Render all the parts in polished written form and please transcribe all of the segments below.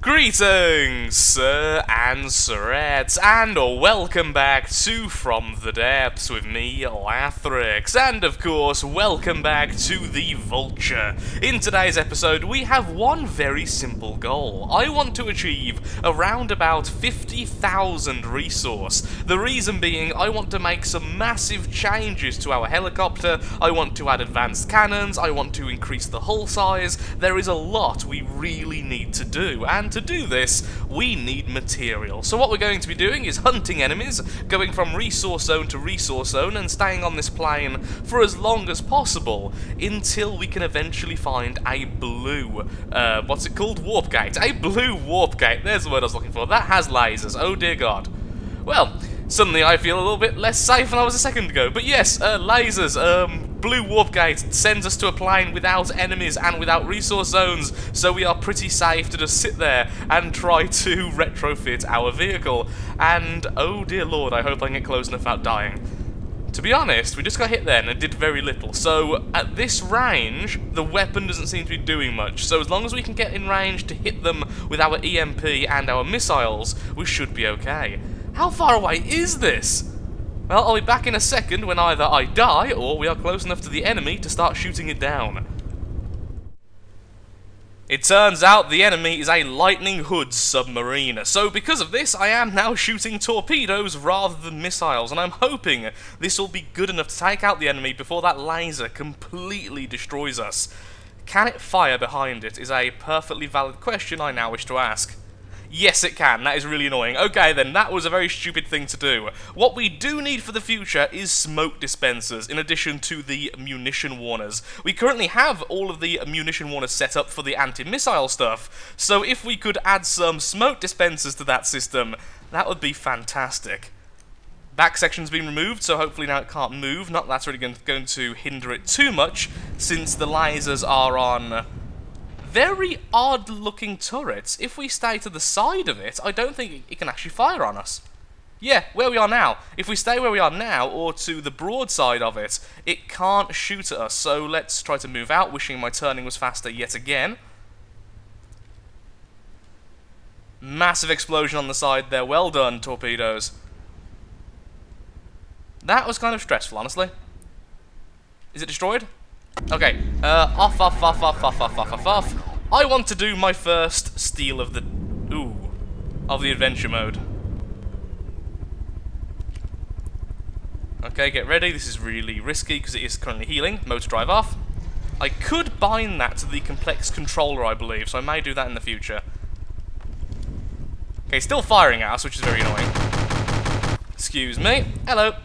Greetings, sir and sirettes, and welcome back to From the Depths with me, Lathrix, and of course, welcome back to the Vulture. In today's episode, we have one very simple goal. I want to achieve around about 50,000 resource. The reason being, I want to make some massive changes to our helicopter, I want to add advanced cannons, I want to increase the hull size. There is a lot we really need to do, and to do this, we need material. So what we're going to be doing is hunting enemies, going from resource zone to resource zone, and staying on this plane for as long as possible, until we can eventually find a blue, what's it called? Warp gate. A blue warp gate, there's the word I was looking for. That has lasers, oh dear god. Well, suddenly I feel a little bit less safe than I was a second ago. But yes, lasers, blue warp gate sends us to a plane without enemies and without resource zones, so we are pretty safe to just sit there and try to retrofit our vehicle. And oh dear lord, I hope I can get close enough without dying. To be honest, we just got hit then and did very little, so at this range, the weapon doesn't seem to be doing much, so as long as we can get in range to hit them with our EMP and our missiles, we should be okay. How far away is this? Well, I'll be back in a second when either I die or we are close enough to the enemy to start shooting it down. It turns out the enemy is a Lightning Hood submarine, so because of this I am now shooting torpedoes rather than missiles, and I'm hoping this will be good enough to take out the enemy before that laser completely destroys us. Can it fire behind it is a perfectly valid question I now wish to ask. Yes, it can. That is really annoying. Okay, then, that was a very stupid thing to do. What we do need for the future is smoke dispensers, in addition to the munition warners. We currently have all of the munition warners set up for the anti-missile stuff, so if we could add some smoke dispensers to that system, that would be fantastic. Back section's been removed, so hopefully now it can't move. Not that that's really going to hinder it too much, since the lasers are on very odd-looking turrets. If we stay to the side of it, I don't think it can actually fire on us. Yeah, where we are now. If we stay where we are now, or to the broad side of it, it can't shoot at us. So let's try to move out, wishing my turning was faster yet again. Massive explosion on the side there. Well done, torpedoes. That was kind of stressful, honestly. Is it destroyed? Okay, off. I want to do my first steal of the adventure mode. Okay, get ready. This is really risky because it is currently healing. Motor drive off. I could bind that to the complex controller, I believe, so I may do that in the future. Okay, still firing at us, which is very annoying. Excuse me. Hello.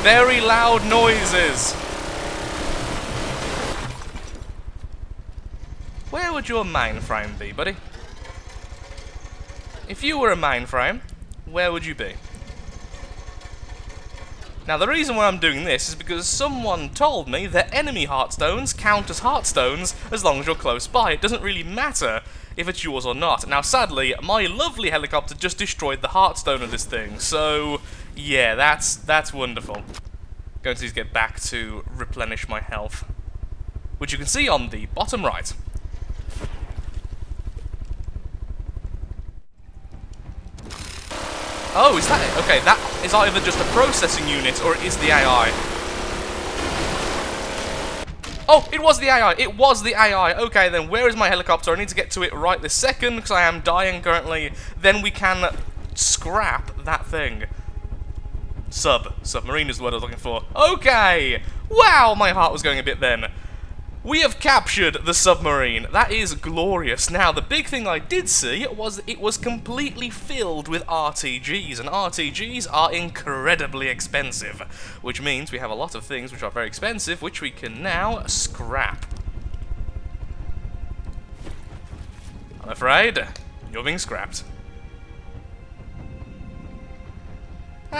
Very loud noises. Where would your mainframe be, buddy? If you were a mainframe, where would you be? Now, the reason why I'm doing this is because someone told me that enemy heartstones count as heartstones as long as you're close by. It doesn't really matter if it's yours or not. Now, sadly, my lovely helicopter just destroyed the heartstone of this thing, so yeah, that's wonderful. Going to get back to replenish my health, which you can see on the bottom right. Oh, is that it? Okay, that is either just a processing unit or it is the AI. Oh, it was the AI! It was the AI! Okay, then where is my helicopter? I need to get to it right this second, because I am dying currently. Then we can scrap that thing. Submarine is the word I was looking for. Okay! Wow, my heart was going a bit then. We have captured the submarine. That is glorious. Now, the big thing I did see was it was completely filled with RTGs, and RTGs are incredibly expensive, which means we have a lot of things which are very expensive, which we can now scrap. I'm afraid you're being scrapped.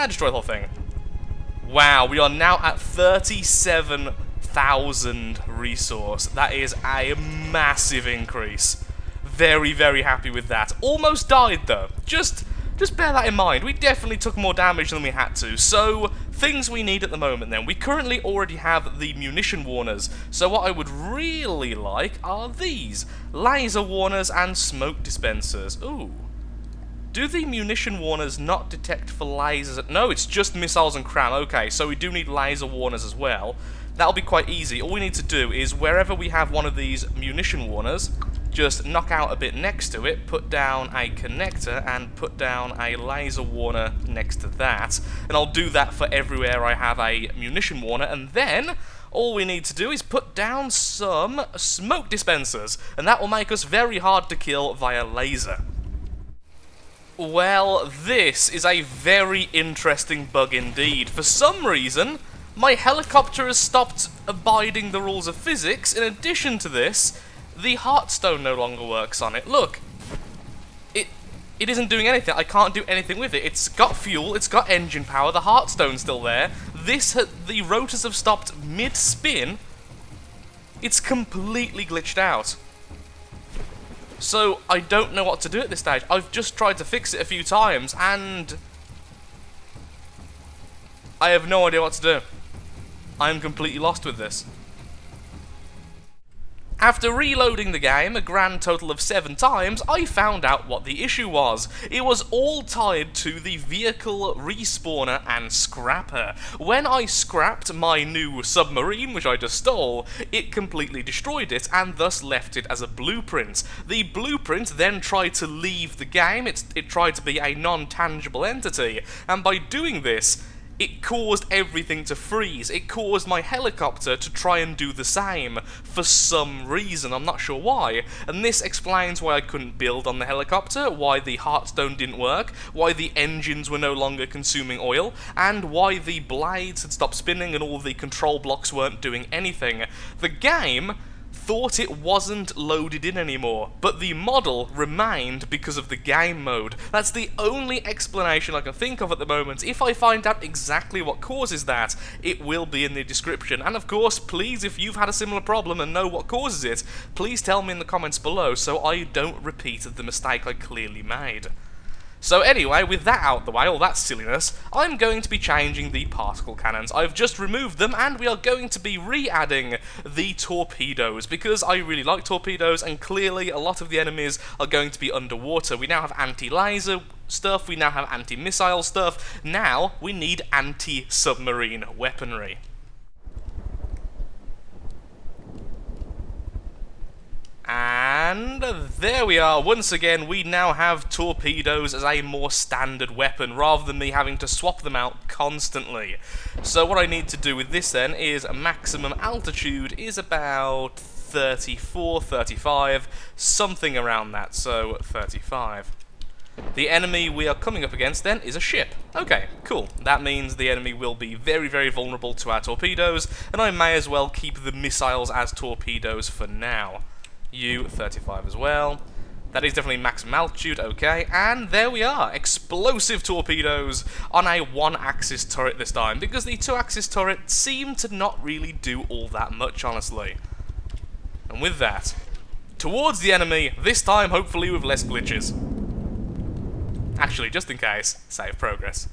Destroy the whole thing. Wow, we are now at 37,000 resource. That is a massive increase. Very, very happy with that. Almost died though. Just bear that in mind. We definitely took more damage than we had to. So things we need at the moment then. We currently already have the munition warners, so what I would really like are these. Laser warners and smoke dispensers. Ooh. Do the munition warners not detect for lasers? No, it's just missiles and cram. Okay, so we do need laser warners as well. That'll be quite easy. All we need to do is wherever we have one of these munition warners, just knock out a bit next to it, put down a connector, and put down a laser warner next to that. And I'll do that for everywhere I have a munition warner, and then all we need to do is put down some smoke dispensers, and that will make us very hard to kill via laser. Well, this is a very interesting bug indeed. For some reason, my helicopter has stopped abiding the rules of physics. In addition to this, the Heartstone no longer works on it. Look, it isn't doing anything. I can't do anything with it. It's got fuel, it's got engine power, the Heartstone's still there. The rotors have stopped mid-spin. It's completely glitched out. So, I don't know what to do at this stage. I've just tried to fix it a few times, and I have no idea what to do. I'm completely lost with this. After reloading the game a grand total of 7 times, I found out what the issue was. It was all tied to the vehicle respawner and scrapper. When I scrapped my new submarine, which I just stole, it completely destroyed it and thus left it as a blueprint. The blueprint then tried to leave the game, it tried to be a non-tangible entity, and by doing this, it caused everything to freeze. It caused my helicopter to try and do the same for some reason. I'm not sure why. And this explains why I couldn't build on the helicopter, why the Heartstone didn't work, why the engines were no longer consuming oil, and why the blades had stopped spinning and all the control blocks weren't doing anything. The game thought it wasn't loaded in anymore, but the model remained because of the game mode. That's the only explanation I can think of at the moment. If I find out exactly what causes that, it will be in the description. And of course, please, if you've had a similar problem and know what causes it, please tell me in the comments below so I don't repeat the mistake I clearly made. So anyway, with that out the way, all that silliness, I'm going to be changing the particle cannons. I've just removed them, and we are going to be re-adding the torpedoes, because I really like torpedoes, and clearly a lot of the enemies are going to be underwater. We now have anti-laser stuff, we now have anti-missile stuff, now we need anti-submarine weaponry. And there we are. Once again, we now have torpedoes as a more standard weapon, rather than me having to swap them out constantly. So what I need to do with this then is maximum altitude is about 34, 35, something around that, so 35. The enemy we are coming up against then is a ship. Okay, cool. That means the enemy will be very, very vulnerable to our torpedoes, and I may as well keep the missiles as torpedoes for now. You, 35 as well. That is definitely maximum altitude, okay. And there we are, explosive torpedoes on a 1-axis turret this time, because the 2-axis turret seemed to not really do all that much, honestly. And with that, towards the enemy, this time hopefully with less glitches. Actually, just in case, save progress.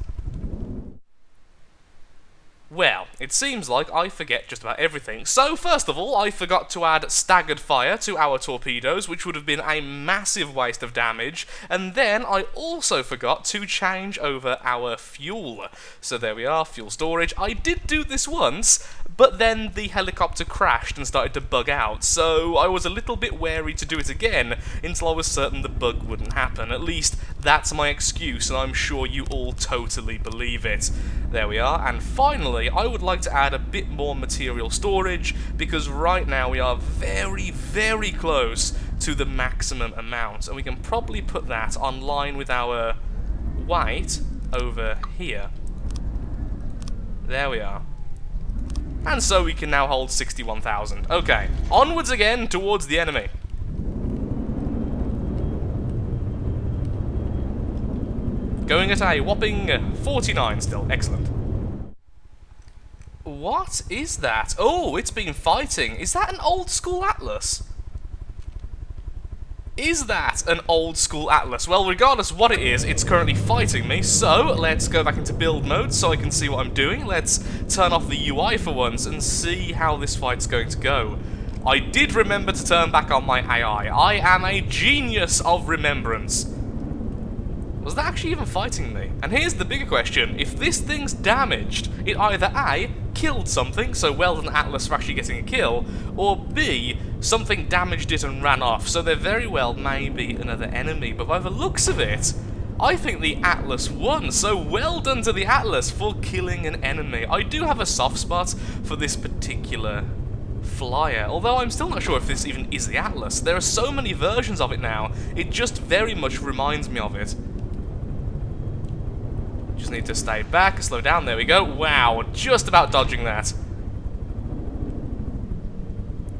Well, it seems like I forget just about everything. So, first of all, I forgot to add staggered fire to our torpedoes, which would have been a massive waste of damage. And then I also forgot to change over our fuel. So there we are, fuel storage. I did do this once, but then the helicopter crashed and started to bug out. So I was a little bit wary to do it again until I was certain the bug wouldn't happen. At least that's my excuse, and I'm sure you all totally believe it. There we are, and finally, I would like to add a bit more material storage, because right now we are very, very close to the maximum amount, and we can probably put that on line with our weight over here. There we are. And so we can now hold 61,000. Okay, onwards again towards the enemy. Going at a whopping 49 still. Excellent. What is that? Oh, it's been fighting. Is that an old school Atlas? Is that an old school Atlas? Well, regardless of what it is, it's currently fighting me, so let's go back into build mode so I can see what I'm doing. Let's turn off the UI for once and see how this fight's going to go. I did remember to turn back on my AI. I am a genius of remembrance. Was that actually even fighting me? And here's the bigger question. If this thing's damaged, it either A, killed something, so well done Atlas for actually getting a kill, or B, something damaged it and ran off, so there very well may be another enemy. But by the looks of it, I think the Atlas won, so well done to the Atlas for killing an enemy. I do have a soft spot for this particular flyer, although I'm still not sure if this even is the Atlas. There are so many versions of it now, it just very much reminds me of it. Just need to stay back, slow down, there we go. Wow, just about dodging that.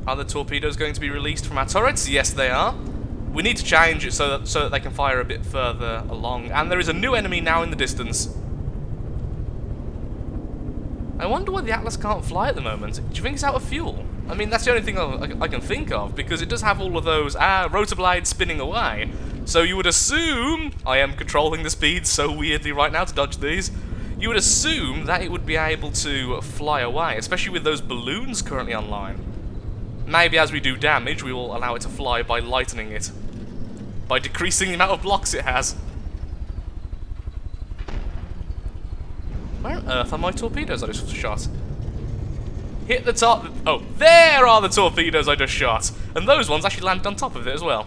Are the torpedoes going to be released from our turrets? Yes, they are. We need to change it so that they can fire a bit further along. And there is a new enemy now in the distance. I wonder why the Atlas can't fly at the moment. Do you think it's out of fuel? I mean, that's the only thing I can think of, because it does have all of those rotor blades spinning away. So you would assume, I am controlling the speed so weirdly right now to dodge these, you would assume that it would be able to fly away, especially with those balloons currently online. Maybe as we do damage, we will allow it to fly by lightening it, by decreasing the amount of blocks it has. Where on earth are my torpedoes I just shot? Hit the top. Oh, there are the torpedoes I just shot. And those ones actually landed on top of it as well.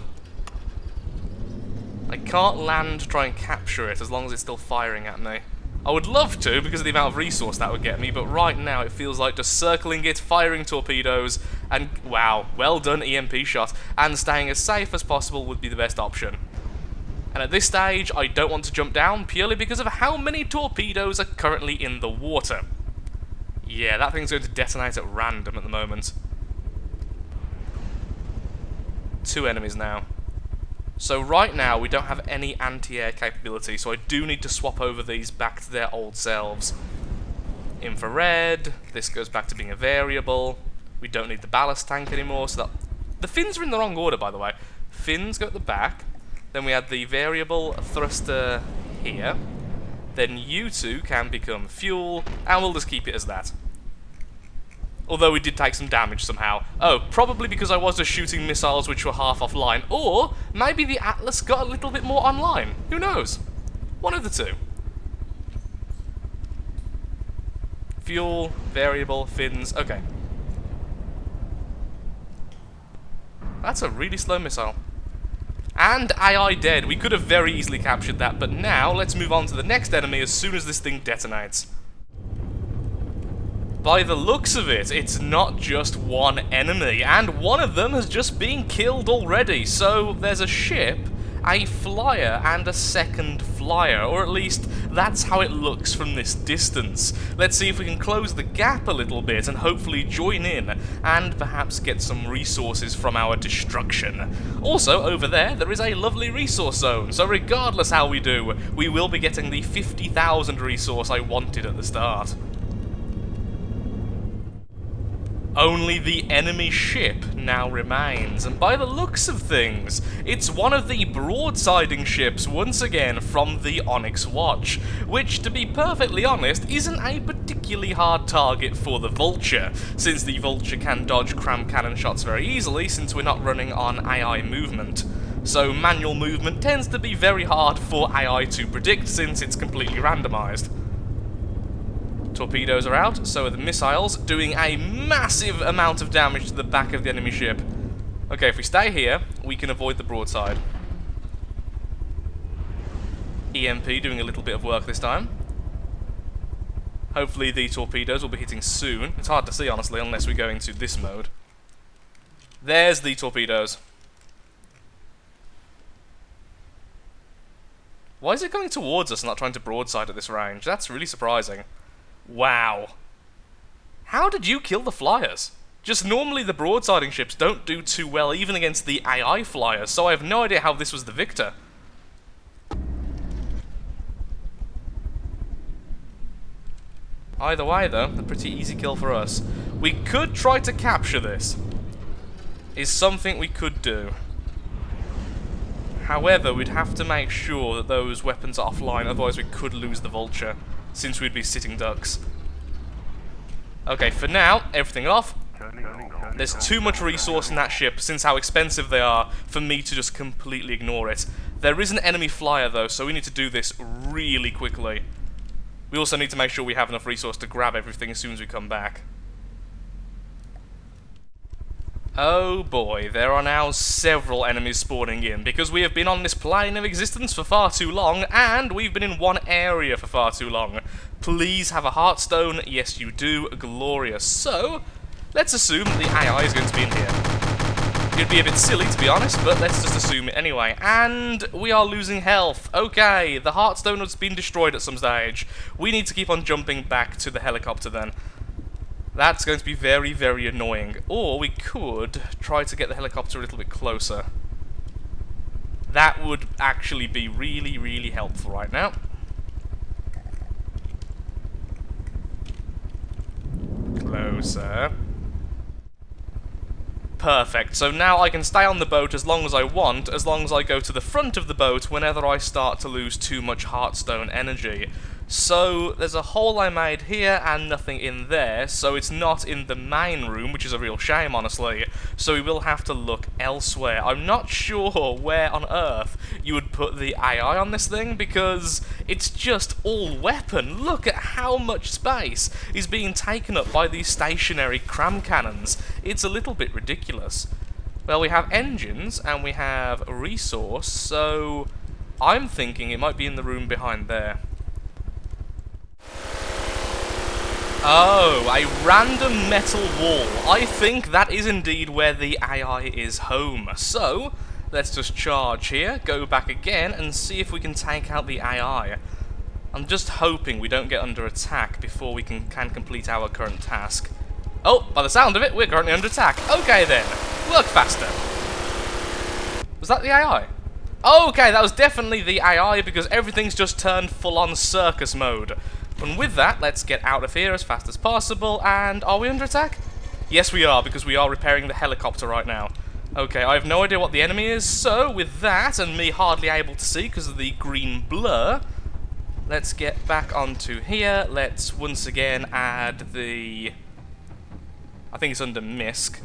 I can't land to try and capture it as long as it's still firing at me. I would love to because of the amount of resource that would get me, but right now it feels like just circling it, firing torpedoes, and wow, well done EMP shot, and staying as safe as possible would be the best option. And at this stage, I don't want to jump down purely because of how many torpedoes are currently in the water. Yeah, that thing's going to detonate at random at the moment. 2 enemies now. So right now, we don't have any anti-air capability, so I do need to swap over these back to their old selves. Infrared, this goes back to being a variable. We don't need the ballast tank anymore, so that... The fins are in the wrong order, by the way. Fins go at the back. Then we had the variable thruster here. Then you two can become fuel, and we'll just keep it as that. Although we did take some damage somehow. Oh, probably because I was just shooting missiles which were half offline. Or maybe the Atlas got a little bit more online. Who knows? One of the two. Fuel, variable, fins, okay. That's a really slow missile. And AI dead. We could have very easily captured that, but now let's move on to the next enemy as soon as this thing detonates. By the looks of it, it's not just one enemy, and one of them has just been killed already. So there's a ship, a flyer, and a second flyer, or at least that's how it looks from this distance. Let's see if we can close the gap a little bit and hopefully join in, and perhaps get some resources from our destruction. Also, over there is a lovely resource zone, so regardless how we do, we will be getting the 50,000 resource I wanted at the start. Only the enemy ship now remains, and by the looks of things, it's one of the broadsiding ships once again from the Onyx Watch, which, to be perfectly honest, isn't a particularly hard target for the Vulture, since the Vulture can dodge cram cannon shots very easily since we're not running on AI movement. So manual movement tends to be very hard for AI to predict since it's completely randomized. Torpedoes are out, so are the missiles, doing a massive amount of damage to the back of the enemy ship. Okay, if we stay here, we can avoid the broadside. EMP doing a little bit of work this time. Hopefully the torpedoes will be hitting soon. It's hard to see, honestly, unless we go into this mode. There's the torpedoes. Why is it coming towards us and not trying to broadside at this range? That's really surprising. Wow. How did you kill the flyers? Just normally the broadsiding ships don't do too well even against the AI flyers, so I have no idea how this was the victor. Either way though, a pretty easy kill for us. We could try to capture this. Is something we could do. However, we'd have to make sure that those weapons are offline, otherwise we could lose the Vulture, since we'd be sitting ducks. Okay, for now, everything off. There's too much resource in that ship, since how expensive they are, for me to just completely ignore it. There is an enemy flyer though, so we need to do this really quickly. We also need to make sure we have enough resource to grab everything as soon as we come back. Oh boy, there are now several enemies spawning in, because we have been on this plane of existence for far too long, and we've been in one area for far too long. Please have a Heartstone. Yes, you do. Glorious. So, let's assume the AI is going to be in here. It'd be a bit silly, to be honest, but let's just assume it anyway. And we are losing health. Okay, the Heartstone has been destroyed at some stage. We need to keep on jumping back to the helicopter then. That's going to be very, very annoying. Or we could try to get the helicopter a little bit closer. That would actually be really, really helpful right now. Closer. Perfect. So now I can stay on the boat as long as I want, as long as I go to the front of the boat whenever I start to lose too much Heartstone energy. So, there's a hole I made here and nothing in there, so it's not in the main room, which is a real shame, honestly. So we will have to look elsewhere. I'm not sure where on earth you would put the AI on this thing, because it's just all weapon. Look at how much space is being taken up by these stationary cram cannons. It's a little bit ridiculous. Well, we have engines, and we have resource, so I'm thinking it might be in the room behind there. Oh, a random metal wall. I think that is indeed where the AI is home. So, let's just charge here, go back again, and see if we can take out the AI. I'm just hoping we don't get under attack before we can complete our current task. Oh, by the sound of it, we're currently under attack. Okay then, work faster. Was that the AI? Okay, that was definitely the AI, because everything's just turned full-on circus mode. And with that, let's get out of here as fast as possible, and are we under attack? Yes, we are, because we are repairing the helicopter right now. Okay, I have no idea what the enemy is, so with that, and me hardly able to see because of the green blur, let's get back onto here. Let's once again add the... I think it's under MISC.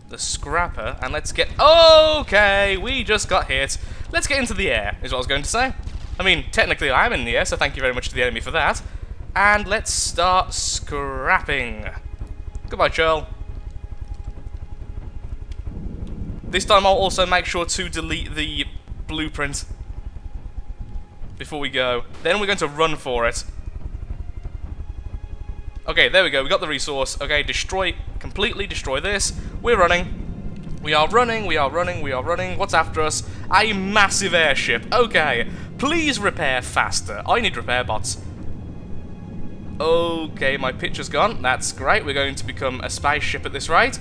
The scrapper, and let's get... Okay, we just got hit. Let's get into the air, is what I was going to say. I mean, technically I am in the air, so thank you very much to the enemy for that. And let's start scrapping. Goodbye, Churl. This time I'll also make sure to delete the blueprint before we go. Then we're going to run for it. Okay, there we go. We got the resource. Okay, destroy, completely destroy this. We're running. We are running, we are running, we are running. What's after us? A massive airship. Okay, please repair faster. I need repair bots. Okay, my picture's gone. That's great. We're going to become a spaceship at this rate.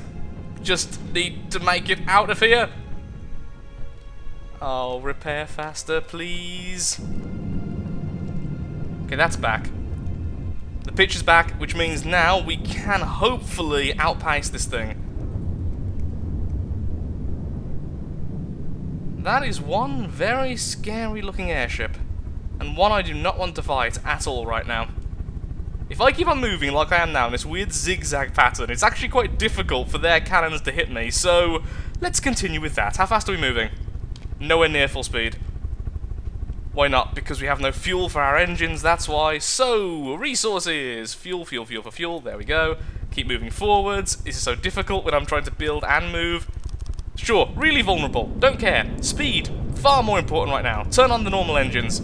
Just need to make it out of here. Oh, repair faster, please. Okay, that's back. The picture's back, which means now we can hopefully outpace this thing. That is one very scary looking airship, and one I do not want to fight at all right now. If I keep on moving like I am now in this weird zigzag pattern, it's actually quite difficult for their cannons to hit me, so let's continue with that. How fast are we moving? Nowhere near full speed. Why not? Because we have no fuel for our engines, that's why. So, resources! Fuel, fuel, fuel for fuel, there we go. Keep moving forwards. This is so difficult when I'm trying to build and move. Sure, really vulnerable, don't care. Speed, far more important right now. Turn on the normal engines.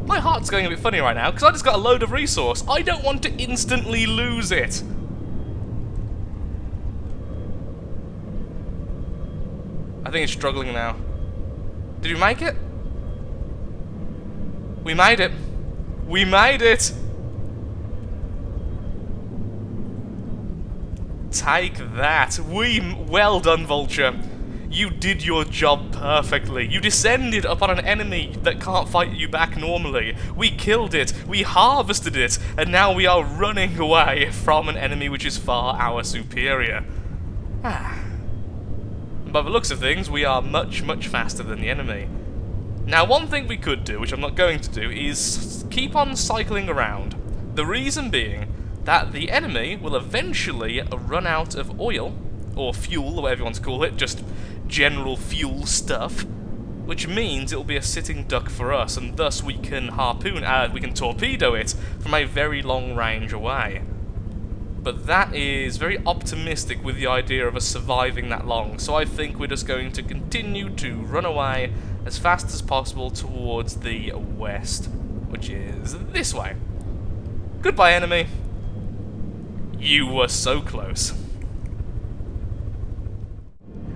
My heart's going a bit funny right now, because I just got a load of resource. I don't want to instantly lose it. I think it's struggling now. Did we make it? We made it. We made it! Take that. Well done, Vulture. You did your job perfectly. You descended upon an enemy that can't fight you back normally. We killed it, we harvested it, and now we are running away from an enemy which is far our superior. By the looks of things, we are much, much faster than the enemy. Now, one thing we could do, which I'm not going to do, is keep on cycling around. The reason being that the enemy will eventually run out of oil, or fuel, or whatever you want to call it, just general fuel stuff, which means it will be a sitting duck for us, and thus we can we can torpedo it from a very long range away. But that is very optimistic with the idea of us surviving that long, so I think we're just going to continue to run away as fast as possible towards the west, which is this way. Goodbye, enemy. You were so close.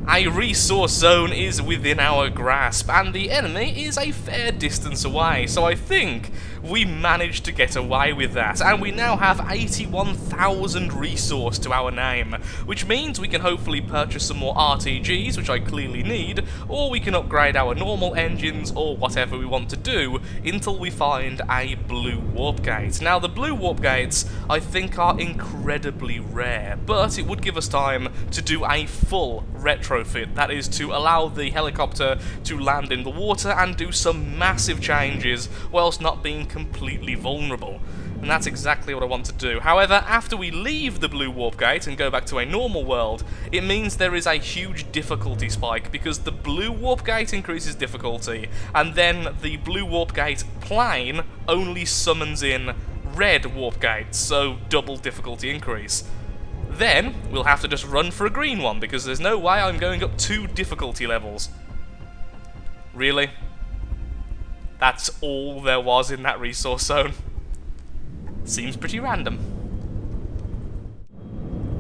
A resource zone is within our grasp, and the enemy is a fair distance away, so I think we managed to get away with that, and we now have 81,000 resource to our name, which means we can hopefully purchase some more RTGs, which I clearly need, or we can upgrade our normal engines, or whatever we want to do, until we find a blue warp gate. Now, the blue warp gates, I think, are incredibly rare, but it would give us time to do a full retrofit, that is, to allow the helicopter to land in the water and do some massive changes, whilst not being completely vulnerable. And that's exactly what I want to do. However, after we leave the blue warp gate and go back to a normal world, it means there is a huge difficulty spike, because the blue warp gate increases difficulty, and then the blue warp gate plane only summons in red warp gates, so double difficulty increase. Then, we'll have to just run for a green one, because there's no way I'm going up 2 difficulty levels. Really? That's all there was in that resource zone? Seems pretty random.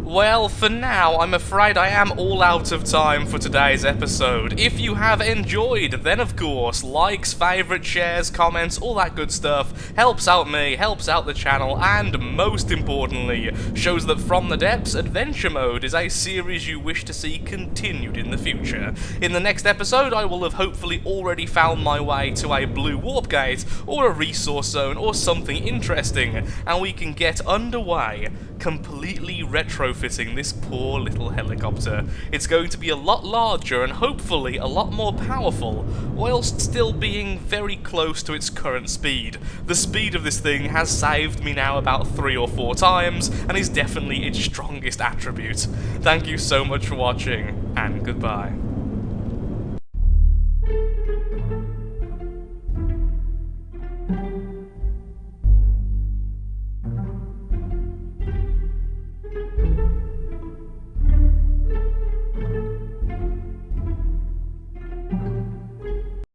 Well, for now, I'm afraid I am all out of time for today's episode. If you have enjoyed, then of course, likes, favourites, shares, comments, all that good stuff helps out me, helps out the channel, and most importantly, shows that From the Depths Adventure Mode is a series you wish to see continued in the future. In the next episode, I will have hopefully already found my way to a blue warp gate, or a resource zone, or something interesting, and we can get underway, completely retrofitting this poor little helicopter. It's going to be a lot larger and hopefully a lot more powerful, whilst still being very close to its current speed. The speed of this thing has saved me now about 3 or 4 times, and is definitely its strongest attribute. Thank you so much for watching, and goodbye.